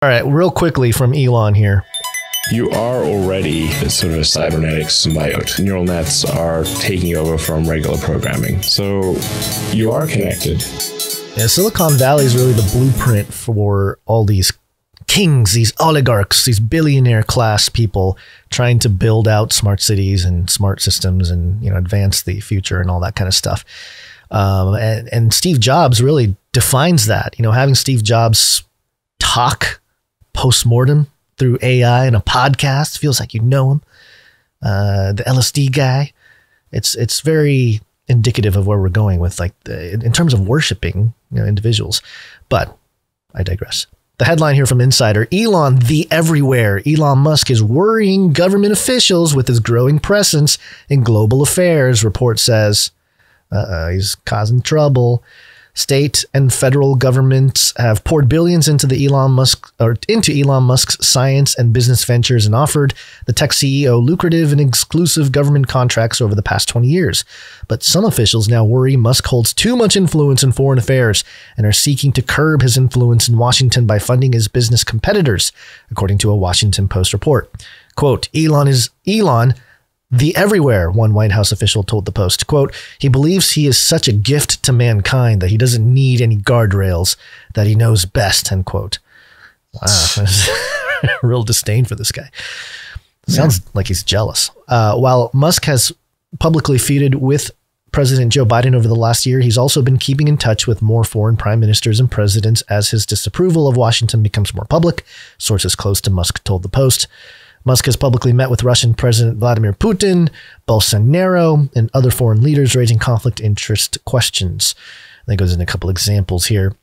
All right, real quickly from Elon here. You are already sort of a cybernetic symbiote. Neural nets are taking over from regular programming. So you are connected. Yeah, Silicon Valley is really the blueprint for all these kings, these oligarchs, these billionaire class people trying to build out smart cities and smart systems and, you know, advance the future and all that kind of stuff. And Steve Jobs really defines that. You know, having Steve Jobs talk post-mortem through AI in a podcast feels like you know him. The LSD guy. It's very indicative of where we're going with, like, in terms of worshiping, you know, individuals. But I digress. The headline here from Insider: Elon the Everywhere. Elon Musk is worrying government officials with his growing presence in global affairs. Report says he's causing trouble. State and federal governments have poured billions into Elon Musk's science and business ventures and offered the tech CEO lucrative and exclusive government contracts over the past 20 years. But some officials now worry Musk holds too much influence in foreign affairs and are seeking to curb his influence in Washington by funding his business competitors, according to a Washington Post report. Quote, Elon is the everywhere, one White House official told the Post. Quote, he believes he is such a gift to mankind that he doesn't need any guardrails, that he knows best, end quote. Wow. Real disdain for this guy. Sounds like he's jealous. While Musk has publicly feuded with President Joe Biden over the last year, he's also been keeping in touch with more foreign prime ministers and presidents as his disapproval of Washington becomes more public, sources close to Musk told the Post. Musk has publicly met with Russian President Vladimir Putin, Bolsonaro, and other foreign leaders, raising conflict interest questions. That goes into a couple examples here.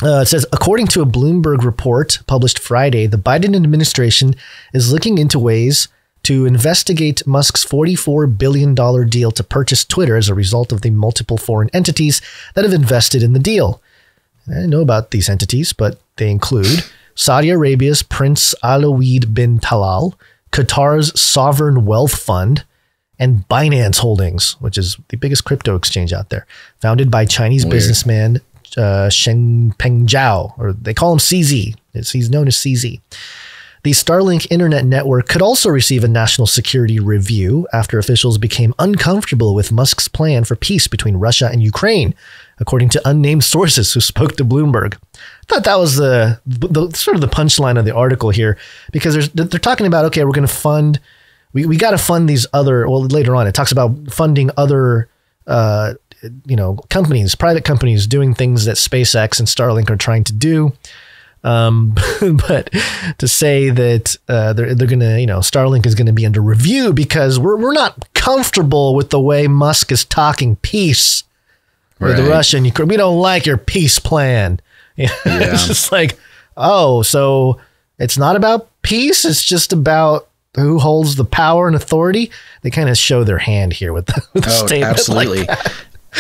It says, according to a Bloomberg report published Friday, the Biden administration is looking into ways to investigate Musk's $44 billion deal to purchase Twitter as a result of the multiple foreign entities that have invested in the deal. I didn't know about these entities, but they include Saudi Arabia's Prince Alawid bin Talal, Qatar's Sovereign Wealth Fund, and Binance Holdings, which is the biggest crypto exchange out there, founded by Chinese businessman Changpeng Zhao, or they call him CZ. He's known as CZ. The Starlink internet network could also receive a national security review after officials became uncomfortable with Musk's plan for peace between Russia and Ukraine, according to unnamed sources who spoke to Bloomberg. I thought that was the sort of the punchline of the article here, because they're talking about, okay, we're going to fund, we got to fund these other, well, later on it talks about funding other, companies, private companies doing things that SpaceX and Starlink are trying to do. But to say that they're going to, Starlink is going to be under review because we're not comfortable with the way Musk is talking peace with Russia and Ukraine. We don't like your peace plan. It's just like, oh, so it's not about peace. It's just about who holds the power and authority. They kind of show their hand here with the statement. Absolutely. Like that.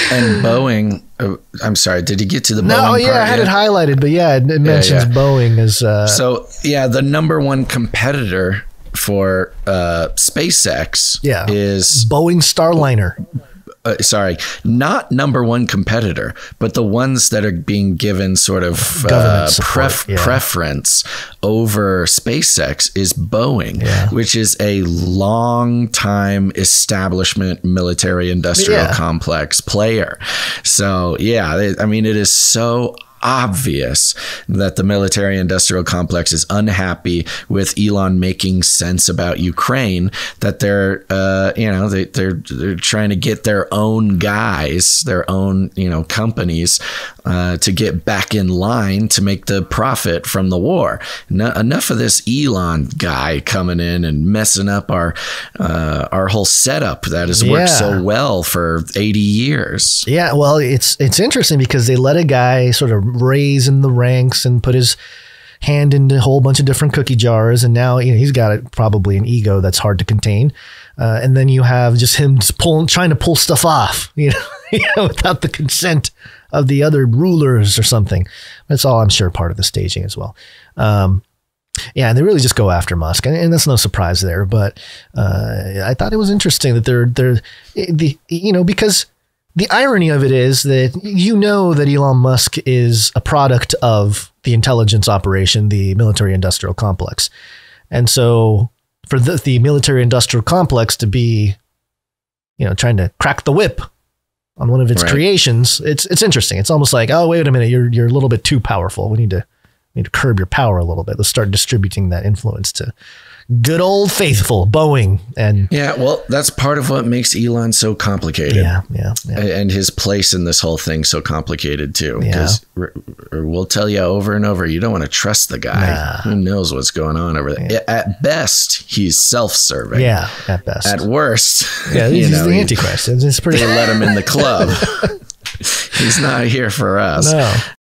And Boeing, I'm sorry, did you get to the Boeing part? I had it highlighted, but it mentions Boeing as... the number one competitor for SpaceX is... Boeing Starliner. Not number one competitor, but the ones that are being given sort of preference over SpaceX is Boeing, which is a long time establishment military industrial complex player. So, it is so obvious that the military industrial complex is unhappy with Elon making sense about Ukraine, that they're they're trying to get their own guys, their own companies to get back in line to make the profit from the war. Enough of this Elon guy coming in and messing up our whole setup that has worked so well for 80 years. Yeah, well, it's interesting because they let a guy sort of raise in the ranks and put his hand into a whole bunch of different cookie jars, and now he's got probably an ego that's hard to contain. And then you have just him trying to pull stuff off, without the consent of the other rulers or something. That's all, I'm sure, part of the staging as well. And they really just go after Musk, and that's no surprise there. But I thought it was interesting that they're because the irony of it is that you know that Elon Musk is a product of the intelligence operation, the military-industrial complex. And so for the military-industrial complex to be, trying to crack the whip on one of its creations, it's interesting. It's almost like, oh, wait a minute, you're a little bit too powerful. We need to curb your power a little bit. Let's start distributing that influence to good old faithful Boeing. And yeah, well, that's part of what makes Elon so complicated. Yeah. And his place in this whole thing so complicated too. Because we'll tell you over and over, you don't want to trust the guy. Who knows what's going on over there? Yeah. At best, he's self-serving. Yeah, at best. At worst, he's the Antichrist. It's pretty. They let him in the club. He's not here for us. No.